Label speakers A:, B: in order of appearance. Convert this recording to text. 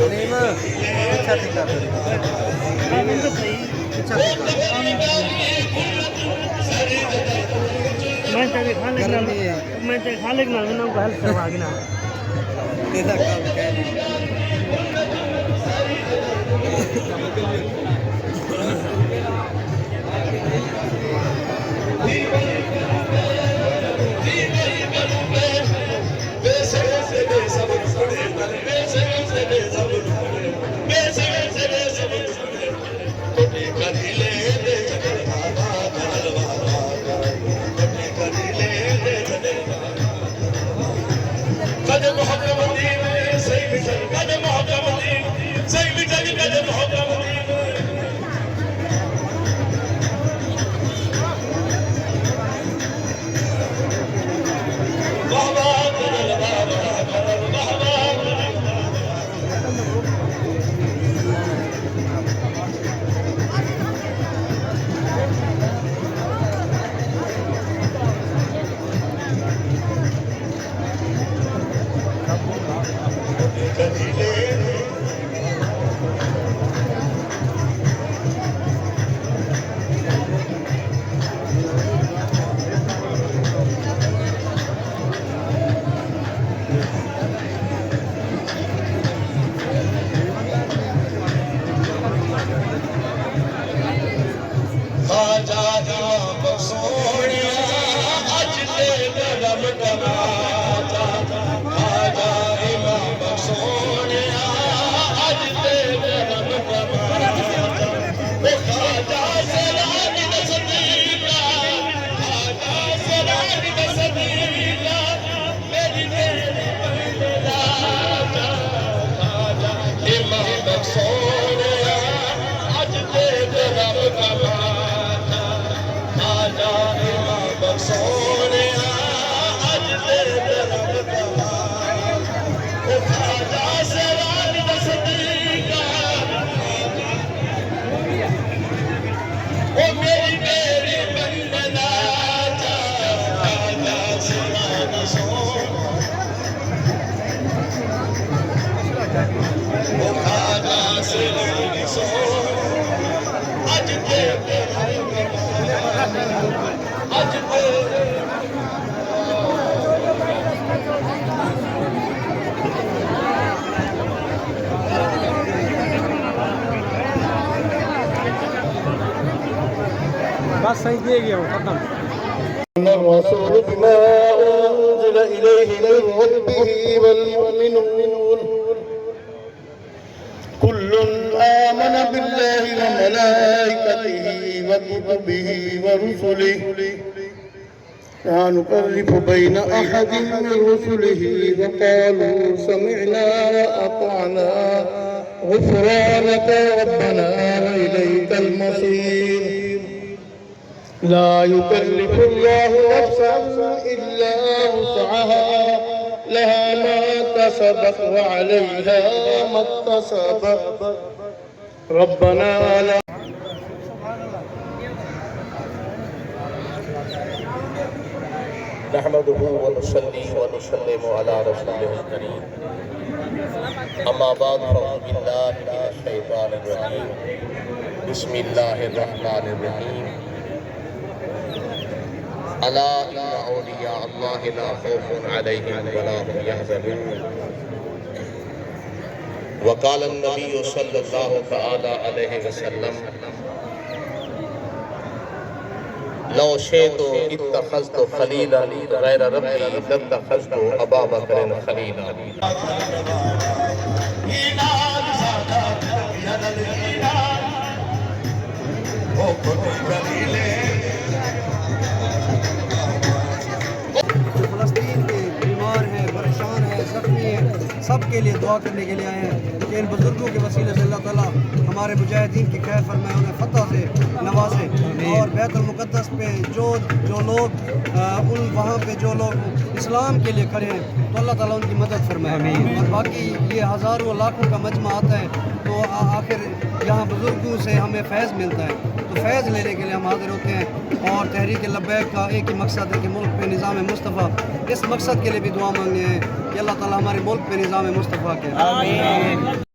A: Lima, अच्छा ठेका अच्छा
B: मैं खालिक ना मैं को हेल्प करवा के ना
A: तेरा काम क्या है
B: बस सही दे गया वो खत्म
C: الرسول بما أنزل إليه من ربه والمؤمنون كل آمن بالله وملائكته وكتبه ورسله لا نفرق بين أحد من رسله وقالوا سمعنا وأطعنا غفرانك ربنا وإليك المصير لا يكلف الله نفسا إلا وسعها لها ما كسبت وعليها ما اكتسبت ربنا لا
D: نحمده ونصلي ونسلم على رسوله الكريم أما بعد فأعوذ بالله من الشيطان الرجيم بسم الله الرحمن الرحيم ألا إن أولياء الله لا خوف عليهم ولا هم يحزنون وقال النبي صلى الله تعالى عليه وسلم لو شئت اتخذت خليلا غير ربي لاتخذت أبا بكر خليلا
A: फलस्तीन के बीमार हैं परेशान हैं जख्मी हैं सब के लिए दुआ करने के लिए आए हैं कि इन बुज़ुर्गों के वसीले से अल्लाह ताला हमारे मुजाहिदीन की खैर फरमाए उन्हें फतह से नवाजे और बैतुल मुक़द्दस पे जो लोग उन वहाँ पे जो लोग इस्लाम के लिए खड़े हैं तो अल्लाह ताला उनकी मदद फरमाए और बाकी ये हज़ारों लाखों का मजमा आता है तो आखिर यहाँ बुज़ुर्गों से हमें फैज़ मिलता है तो फैज़ लेने के लिए हम हाज़िर होते हैं और तहरीक लब्बैक का एक ही मकसद है कि मुल्क पे निज़ाम मुस्तफ़ा इस मकसद के लिए भी दुआ मांगने हैं कि अल्लाह ताला हमारे मुल्क पे निज़ाम मुस्तफ़ा के